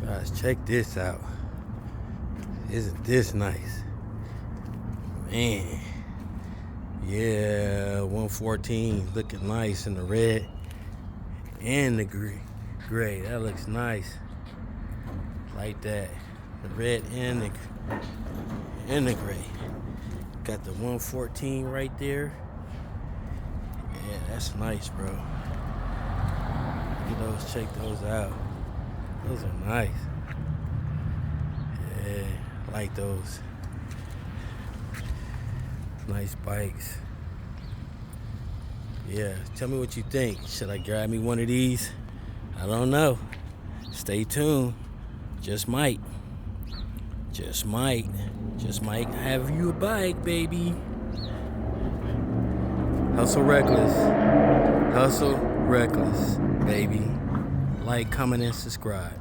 Guys, check this out. Isn't this nice? Man. Yeah, 114 looking nice in the red and the gray. That looks nice. Like that. The red and the gray. Got the 114 right there. Yeah, that's nice, bro. Look at those, check those out. Those are nice. Yeah, I like those. Nice bikes. Yeah, tell me what you think. Should I grab me one of these? I don't know. Stay tuned. Just might. Just might have you a bike, baby. Hustle reckless, baby. Like, comment, and subscribe.